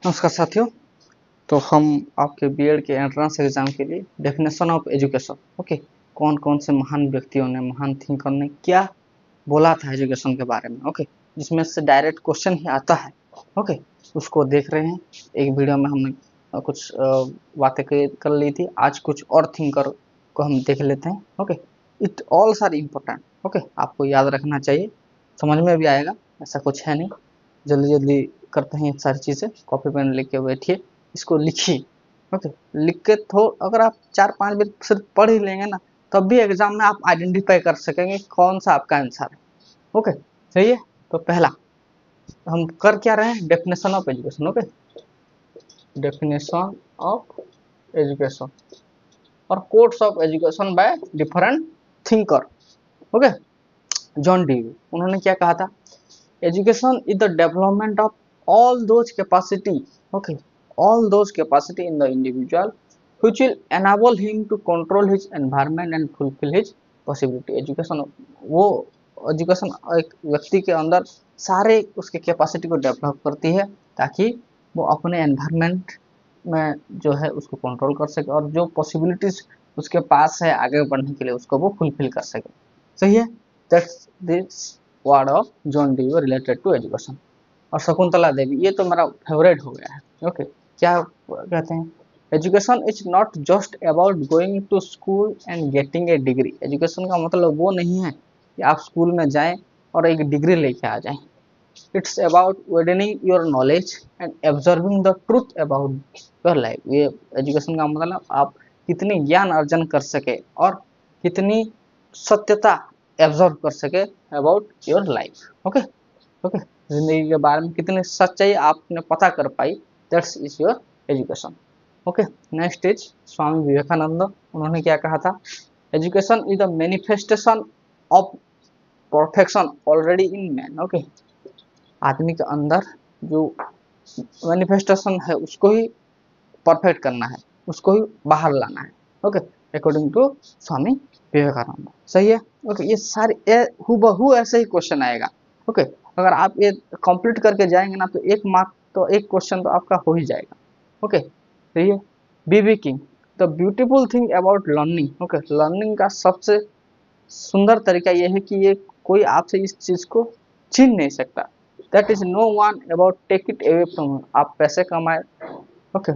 नमस्कार साथियों। तो हम आपके बीएड के एंट्रेंस एग्जाम के लिए डेफिनेशन ऑफ एजुकेशन, ओके, कौन कौन से महान व्यक्तियों ने, महान थिंकर ने क्या बोला था एजुकेशन के बारे में, ओके, जिसमें से डायरेक्ट क्वेश्चन ही आता है, ओके, उसको देख रहे हैं। एक वीडियो में हमने कुछ बातें कर ली थी, आज कुछ और थिंकर को हम देख लेते हैं। Okay, it all are important. Okay, आपको याद रखना चाहिए, समझ में भी आएगा, ऐसा कुछ है नहीं। जल्दी जल्दी करते हैं सारी चीज़ें, कॉपी पेन लेके बैठिए, इसको लिखिए। ओके, लिख के तो अगर आप 4-5 मिनट सिर्फ पढ़ ही लेंगे ना, तब भी एग्जाम में आप आइडेंटिफाई कर सकेंगे कौन सा आपका आंसर है। ओके, सही है। तो पहला हम कर क्या रहे हैं, definition of education. Okay, definition of education और course of education by different thinker. Okay, John Dewey, उन्होंने क्या कहा था, education is the development of all those capacity, okay, all those capacity in the individual which will enable him to control his environment and fulfill his possibility। education वो education एक व्यक्ति के अंदर सारे उसके कैपेसिटी को डेवलप करती है ताकि वो अपने एनवायरनमेंट में जो है उसको कंट्रोल कर सके और जो पॉसिबिलिटीज उसके पास है आगे बढ़ने के लिए उसको वो फुलफिल कर सके। सही है। That's this word of John Dewey related to education. और शकुंतला देवी, ये तो मेरा फेवरेट हो गया है। ओके, क्या कहते हैं, education is not just about going to school and getting a degree. Education का मतलब वो नहीं है कि आप स्कूल में जाएं और एक डिग्री लेके आ जाएं। It's about widening your knowledge and absorbing the truth about your life. ये एजुकेशन का मतलब आप कितनी ज्ञान अर्जन कर सके और कितनी सत्यता एब्जॉर्ब कर सके about your life. Okay, okay, जिंदगी के बारे में कितनी सच्चाई आपने पता कर पाई, that's is your education. Okay, next is Swami Vivekananda, उन्होंने क्या कहा था, education is the manifestation of perfection already in man. Okay, आदमी के अंदर जो मैनिफेस्टेशन है उसको ही परफेक्ट करना है, उसको ही बाहर लाना है। Okay, according to Swami Vivekananda. सही है। ओके, ये सारे हूबहू ऐसे ही क्वेश्चन आएगा। ओके, अगर आप ये कंप्लीट करके जाएंगे ना तो एक मार्क तो एक क्वेश्चन तो आपका हो ही जाएगा। ओके, सही है। BB King, the beautiful thing about learning. Okay, learning का सबसे सुंदर तरीका यह है कि ये कोई आपसे इस चीज को छीन नहीं सकता। That is no one about take it away from. आप पैसे कमाए, ओके,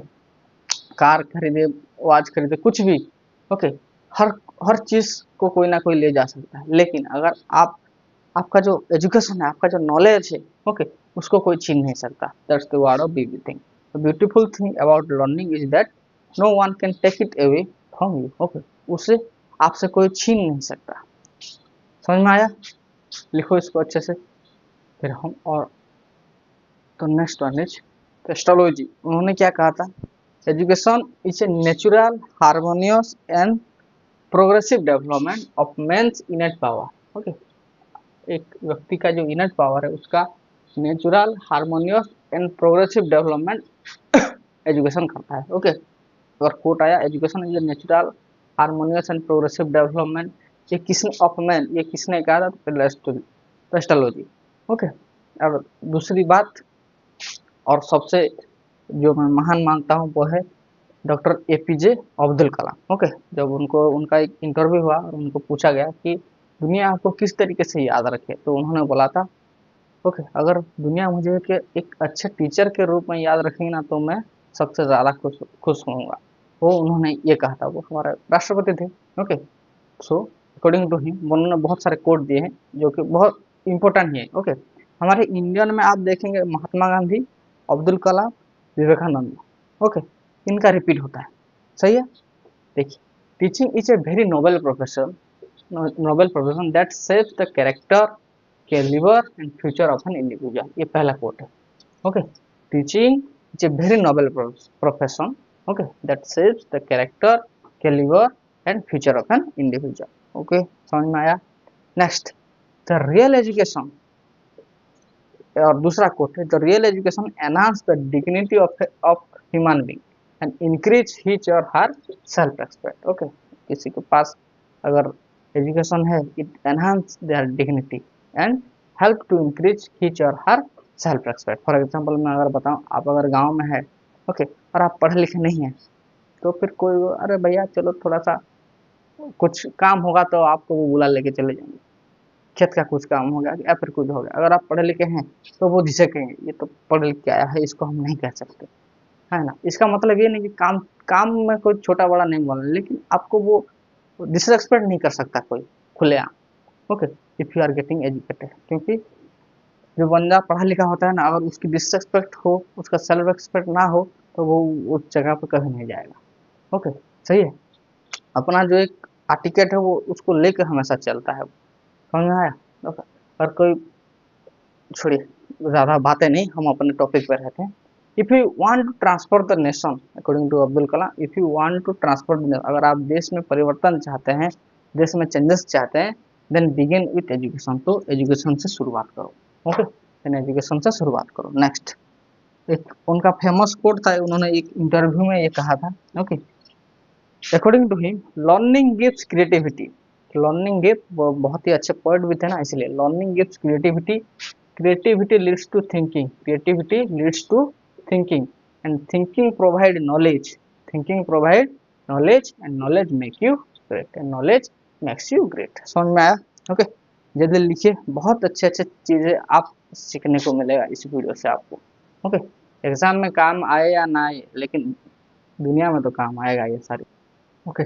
कार खरीदे, वाच खरीदे, कुछ भी, ओके, हर हर चीज को कोई ना कोई ले जा सकता है, लेकिन अगर आप आपका जो एजुकेशन है, आपका जो नॉलेज है, ओके, उसको कोई छीन नहीं सकता। That's the word of B B King. The beautiful thing about learning is that no one can take it away from you. Okay, उसे आपसे कोई छीन नहीं सकता। समझ में आया? लिखो इसको अच्छे से। फिर हम और तो नेक्स्ट वन इज एस्ट्रोलॉजी, उन्होंने क्या कहा था, education is a natural harmonious and progressive development of man's innate power. Okay, एक व्यक्ति का जो इनेट पावर है उसका natural harmonious and progressive development education करता है। ओके, और कोट आया, education is a natural harmonious and progressive development, ये किसने ऑफ मैन, ये किसने कहा था, एस्ट्रोलॉजी। ओके, अब दूसरी बात और सबसे जो मैं महान मानता हूँ वो है doctor APJ Abdul Kalam. Okay, जब उनको उनका एक इंटरव्यू हुआ और उनको पूछा गया कि दुनिया आपको किस तरीके से याद रखे, तो उन्होंने बोला था, ओके, अगर दुनिया मुझे एक अच्छे टीचर के रूप में याद रखेगी ना तो मैं सबसे ज़्यादा खुश होऊंगा। वो उन्होंने ये कहा था, वो हमारे राष्ट्रपति थे। Okay, so according to him उन्होंने बहुत सारे कोट दिए हैं जो कि बहुत इंपॉर्टेंट है। ओके, हमारे इंडियन में आप देखेंगे महात्मा गांधी, अब्दुल कलाम, विवेकानंद। ओके, इनका रिपीट होता है। सही है। देखिए, teaching is a very noble profession that shapes the character, calibre and future of an individual. ये पहला कोट है। Okay, teaching is a very noble profession, okay, that shapes the character, calibre and future of an individual. Okay, समझ में आया? Next, the real education, और दूसरा coat है, the real education enhance the dignity of human being and increase his or her self respect. Okay, किसी के पास अगर education है, it enhance their dignity and help to increase his or her self respect. For example मैं अगर बताऊँ, आप अगर गाँव में है, ओके, और आप पढ़े लिखे नहीं हैं, तो फिर कोई अरे भैया चलो थोड़ा सा कुछ काम होगा तो आपको वो बुला लेके चले जाएंगे, खेत का कुछ काम हो गया या फिर कुछ हो गया। अगर आप पढ़े लिखे हैं तो वो झिझकेंगे, ये तो पढ़ लिख के आया है, इसको हम नहीं कह सकते, है ना। इसका मतलब ये नहीं कि काम काम में कोई छोटा बड़ा नहीं बोलना, लेकिन आपको वो डिसरेस्पेक्ट नहीं कर सकता कोई खुलेआम। Okay, if you are getting educated, क्योंकि जो बंदा पढ़ा लिखा होता है ना, अगर उसकी डिसरेस्पेक्ट हो, उसका सेल्फ रिस्पेक्ट ना हो, तो वो उस जगह पर कभी नहीं जाएगा। ओके, सही है। अपना जो एक एटिकेट है वो उसको लेकर हमेशा चलता है, समझ में आया। ओके, और कोई छोड़िए, ज़्यादा बातें नहीं, हम अपने टॉपिक पर रहते हैं। If you want to transfer the nation according to Abdul Kalam, if you want to transfer the, अगर आप देश में परिवर्तन चाहते हैं, देश में चेंजेस चाहते हैं, देन बिगिन विथ एजुकेशन, तो एजुकेशन से शुरुआत करो। ओके, देन एजुकेशन से शुरुआत करो। नेक्स्ट, एक उनका फेमस कोट था, उन्होंने एक इंटरव्यू में ये कहा था। Okay, according to him, learning gives creativity, learning give, वो बहुत ही अच्छे पोएट भी थे ना, इसलिए learning gives creativity, creativity leads to thinking, creativity leads to thinking, and thinking provide knowledge, thinking provide knowledge, and knowledge make you great, and knowledge makes you great। समझ में आया। ओके, जल्दी लिखिए, बहुत अच्छे अच्छे चीज़ें आप सीखने को मिलेगा इस वीडियो से आपको। ओके, एग्जाम में काम आए या ना आए, लेकिन दुनिया में तो काम आएगा ये सारी। ओके,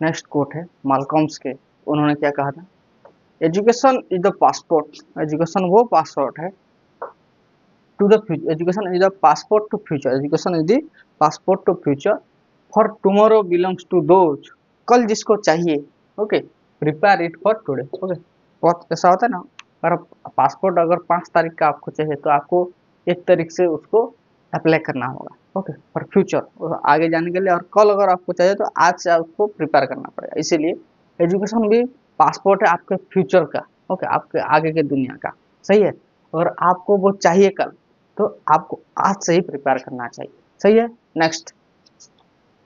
नेक्स्ट कोट है मालकॉम्स के, उन्होंने क्या कहा था, education is the passport, education वो पासपोर्ट है to the future, education is the passport to future, education is the passport to future, for tomorrow belongs to those, कल जिसको चाहिए, okay, prepare it for today. Okay, बहुत ऐसा होता है ना, अगर पासपोर्ट अगर 5 तारीख का आपको चाहिए तो आपको 1 तारीख से उसको अप्लाई करना होगा। ओके, फॉर फ्यूचर, आगे जाने के लिए, और कल अगर आपको चाहिए तो आज से उसको प्रिपेयर करना पड़ेगा। इसीलिए एजुकेशन भी पासपोर्ट है आपके फ्यूचर का, ओके, आपके आगे के दुनिया का, सही है। और आपको वो चाहिए कल, तो आपको आज से ही प्रिपेयर करना चाहिए, सही है। नेक्स्ट,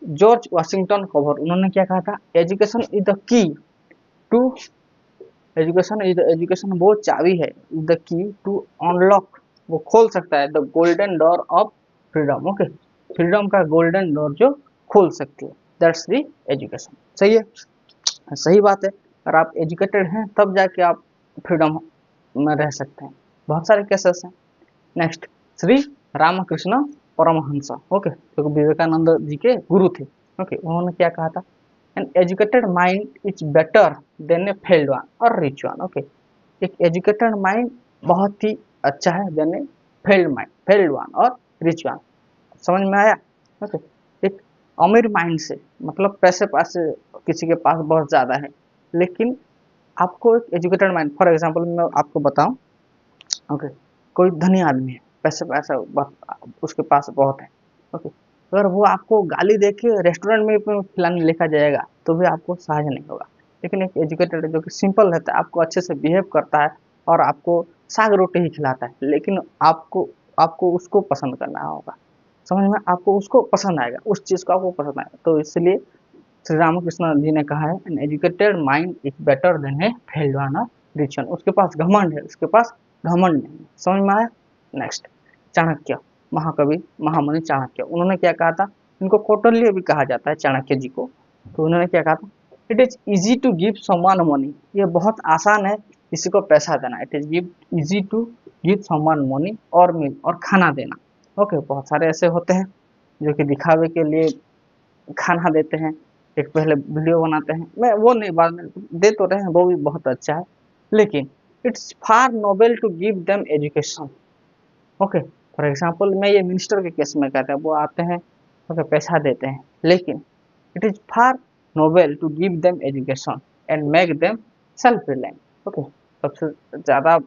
जॉर्ज वाशिंगटन कवर, उन्होंने क्या कहा था, education is the key to, education वो चाबी है, द की टू अनलॉक, वो खोल सकता है, the golden door of freedom. Okay, freedom का गोल्डन डोर जो खोल सकती है, दैट्स द एजुकेशन, सही है, सही बात है। अगर आप एजुकेटेड हैं तब जाके आप फ्रीडम में रह सकते हैं, बहुत सारे केसेस हैं। नेक्स्ट, श्री रामकृष्ण परमहंस, ओके, जो विवेकानंद जी के गुरु थे। ओके, उन्होंने क्या कहा था, an educated mind is better than a failed one और रिच वन। ओके, एक एजुकेटेड माइंड बहुत ही अच्छा है then a failed mind, failed one और रिच वन। समझ में आया। ओके, एक अमीर माइंड से मतलब पैसे पैसे किसी के पास बहुत ज़्यादा है, लेकिन आपको एक एजुकेटेड माइंड, फॉर एग्जांपल मैं आपको बताऊं, ओके, कोई धनी आदमी है, पैसे पैसा उसके पास बहुत है, ओके, अगर वो आपको गाली दे के रेस्टोरेंट में खिलाने लेकर जाएगा तो भी आपको सहज नहीं होगा। लेकिन एक एजुकेटेड जो कि सिंपल रहता है, आपको अच्छे से बिहेव करता है और आपको साग रोटी ही खिलाता है, लेकिन आपको आपको उसको पसंद करना होगा, समझ में, आपको उसको पसंद आएगा, उस चीज़ को आपको पसंद आएगा। तो इसलिए श्री रामकृष्ण जी ने कहा है, N educated mind is better than a failed one और रिच वन। उसके पास घमंड है, उसके पास घमंड नहीं है। समझ में आया। नेक्स्ट, चाणक्य, महाकवि महामुनि चाणक्य, उन्होंने क्या कहा था, इनको कौटिल्य भी कहा जाता है चाणक्य जी को। तो उन्होंने क्या कहा था, it is easy to give someone money, ये बहुत आसान है किसी को पैसा देना। It is give easy to give someone money और मील, और खाना देना। ओके, बहुत सारे ऐसे होते हैं जो कि दिखावे के लिए खाना देते हैं, एक पहले वीडियो बनाते हैं, मैं वो नहीं, बाद में दे तो रहे हैं, वो भी बहुत अच्छा है, लेकिन it's far noble to give them education. Okay, for example मैं ये मिनिस्टर के केस में कहते हैं, वो आते हैं, ओके, पैसा देते हैं, लेकिन it is far noble to give them education and make them self reliant. Okay, सबसे ज़्यादा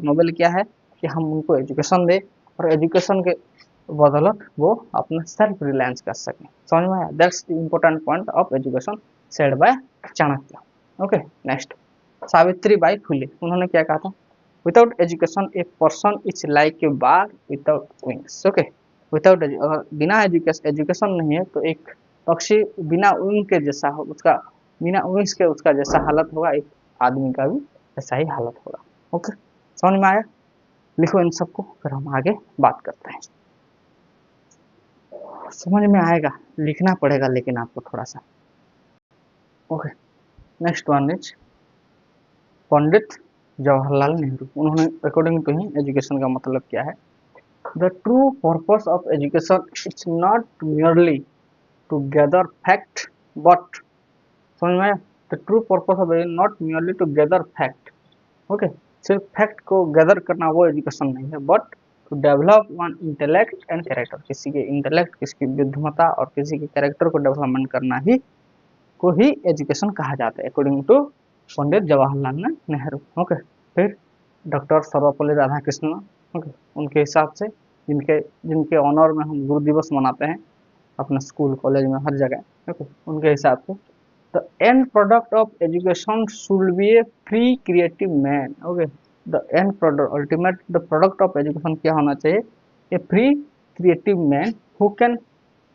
नोबल क्या है कि हम उनको एजुकेशन दें और एजुकेशन के बदौलत वो अपना सेल्फ रिलायंस कर सकें। समझ में आया। That's the important point of education said by Chanakya. Okay, next, Savitri Bai Phule, उन्होंने क्या कहा था, without education a person is like a bird without wings. Okay, without, अगर बिना एजुकेशन नहीं है तो एक पक्षी बिना विंग के जैसा हो, उसका बिना विंग्स के उसका जैसा हालत होगा, एक आदमी का भी ऐसा ही हालत होगा। ओके, समझ में आया। लिखो इन सबको, फिर हम आगे बात करते हैं। समझ में आएगा, लिखना पड़ेगा लेकिन आपको थोड़ा सा। Okay, next one is Pandit Jawaharlal Nehru. उन्होंने अकॉर्डिंग टू ही एजुकेशन का मतलब क्या है? The true purpose of education is not merely to gather fact but, समझ में? The true purpose of not merely to gather fact, okay, सिर्फ फैक्ट को gather करना वो एजुकेशन नहीं है, but to develop one intellect and character, किसी के इंटेलेक्ट, किसी की बुद्धिमत्ता और किसी के कैरेक्टर को डेवलपमेंट करना ही को ही एजुकेशन कहा जाता है, according to Pandit Jawaharlal Nehru. Okay, फिर डॉक्टर सर्वपल्ली राधाकृष्णन, ओके, उनके हिसाब से, जिनके जिनके ऑनर में हम गुरु दिवस मनाते हैं अपने स्कूल कॉलेज में हर जगह, ओके, उनके हिसाब से the end product of education should be a free creative man. Okay, the end product, ultimate the product of education क्या होना चाहिए? A free creative man who can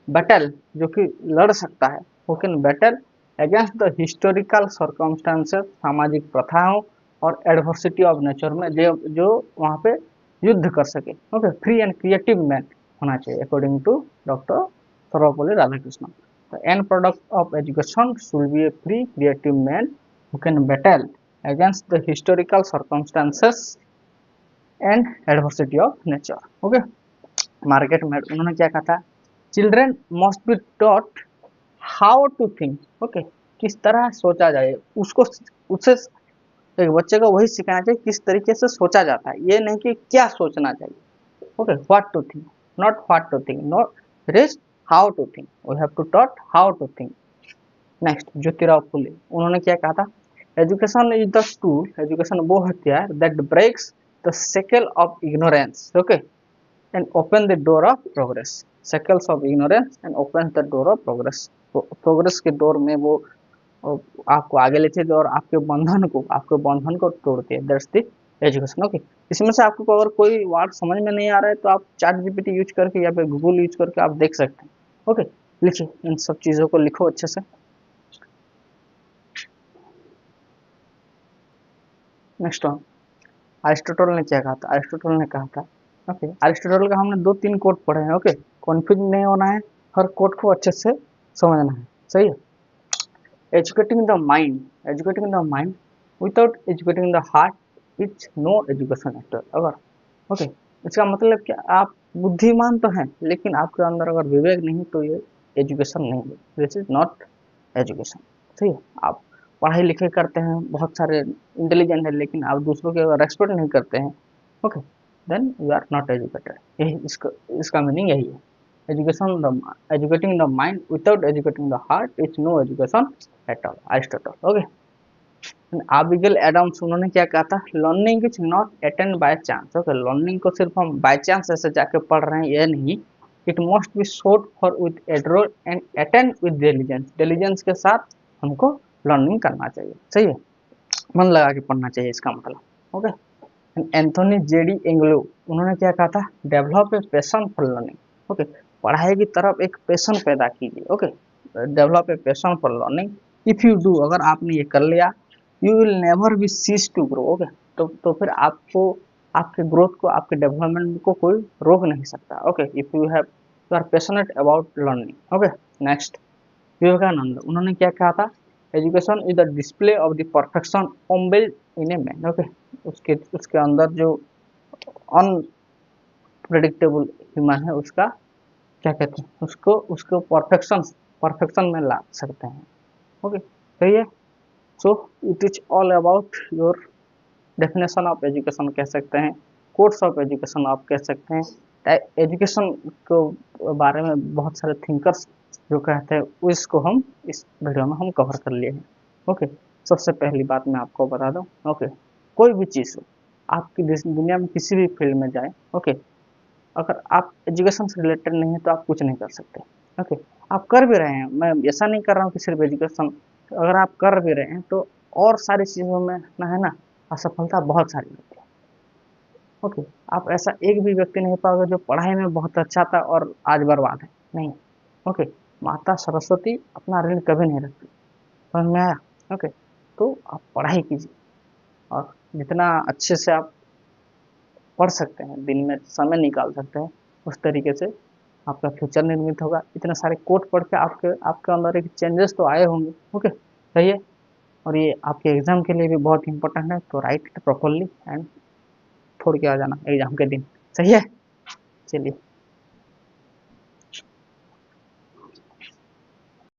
battle, जो कि लड़ सकता है, who can battle against the historical circumstances, सामाजिक प्रथाओं और एडवर्सिटी ऑफ नेचर में, जो वहाँ पे युद्ध कर सके। Okay, free and creative man होना चाहिए according to doctor Sarvepalli Radhakrishnan. The end product of education should be a free creative man who can battle against the historical circumstances and adversity of nature. Okay, market में उन्होंने क्या कहा था? Children must be taught how to think. Okay, किस तरह सोचा जाए, उसको उससे एक बच्चे को वही सिखाना चाहिए किस तरीके से सोचा जाता है, ये नहीं कि क्या सोचना चाहिए। Okay, what to think, not what to think, not it is how to think, we have to taught how to think. Next, Jyotirao Phule, उन्होंने क्या कहा था? Education is the tool, education वो हथियार that breaks the shackle of ignorance, okay, and open the door of progress. Shackles of ignorance and open the door of progress, progress के door में वो आपको आगे लेती है और आपके बंधन को तोड़ती है। That's the education. ओके, इसमें से आपको अगर कोई वर्ड समझ में नहीं आ रहा है तो आप चैट जीपीटी यूज करके या फिर गूगल यूज करके आप देख सकते हैं। ओके, लिखिए इन सब चीजों को, लिखो अच्छे से। नेक्स्ट वन, अरिस्टोटल ने क्या कहा था? अरिस्टोटल ने कहा था, ओके, अरिस्टोटल का हमने 2-3 कोट पढ़े हैं। ओके, कॉन्फ्यूज नहीं होना है, हर कोट को अच्छे से समझना है, सही है। Educating the mind, educating the mind without educating the heart is no education at all. अगर, ओके, इसका मतलब क्या? आप बुद्धिमान तो हैं लेकिन आपके अंदर अगर विवेक नहीं तो ये एजुकेशन नहीं है, दिस इज नॉट एजुकेशन। सही है, आप पढ़ाई लिखाई करते हैं, बहुत सारे इंटेलिजेंट है, लेकिन आप दूसरों के अगर रेस्पेक्ट नहीं करते हैं, okay, then you are not educated. यही इसका मीनिंग यही है। Education the educating the mind without educating the heart is no education at all, Aristotle. Okay, Abigail Adams, उन्होंने क्या कहा था? Learning is not attend by chance. Okay, learning को सिर्फ हम बाय चांस ऐसे जाके पढ़ रहे हैं ये नहीं, it must be sought for with ardour and attend with diligence, diligence के साथ हमको लर्निंग करना चाहिए। सही है, मन लगा के पढ़ना चाहिए, इसका मतलब। ओके, एंथोनी जेडी एंग्लो, उन्होंने क्या कहा था? Develop a passion for learning. Okay, पढ़ाई की तरफ एक पैशन पैदा कीजिए। Okay, develop a passion for learning, if you do, अगर आपने ये कर लिया, you will never be cease to grow. Okay, तो फिर आपको, आपके ग्रोथ को, आपके डेवलपमेंट को कोई रोक नहीं सकता। Okay, if you have, you are passionate about learning. Okay, next, Vivekananda, उन्होंने क्या कहा था? Education is the display of the perfection inbuilt in a man. Okay, उसके अंदर जो अनप्रेडिक्टेबल ह्यूमन है, उसका क्या कहते हैं, उसको परफेक्शन में ला सकते हैं। ओके, सही है। So it is all about your definition of education कह सकते हैं, कोर्स ऑफ एजुकेशन आप कह सकते हैं। एजुकेशन को बारे में बहुत सारे थिंकर्स जो कहते हैं, उसको हम इस वीडियो में हम कवर कर लिए हैं। ओके, सबसे पहली बात मैं आपको बता दूं, ओके, कोई भी चीज़ हो, आपकी दुनिया में किसी भी फील्ड में जाए, ओके, अगर आप एजुकेशन से रिलेटेड नहीं है तो आप कुछ नहीं कर सकते। ओके, आप कर भी रहे हैं, मैं ऐसा नहीं कर रहा हूँ कि सिर्फ एजुकेशन, अगर आप कर भी रहे हैं तो और सारी चीज़ों में ना, है ना, असफलता बहुत सारी होती है। ओके, आप ऐसा एक भी व्यक्ति नहीं पाओगे जो पढ़ाई में बहुत अच्छा था और आज बर्बाद है, नहीं। ओके, माता सरस्वती अपना ऋण कभी नहीं रखती, समझ में आया? ओके, तो आप पढ़ाई कीजिए और जितना अच्छे से आप पढ़ सकते हैं, दिन में समय निकाल सकते हैं, उस तरीके से आपका फ्यूचर निर्मित होगा। इतने सारे कोट पढ़ के आपके आपके अंदर एक चेंजेस तो आए होंगे। ओके, सही है। और ये आपके एग्जाम के लिए भी बहुत इंपॉर्टेंट है, तो राइट इट प्रॉपरली एंड छोड़ के आ जाना एग्जाम के दिन। सही है, चलिए।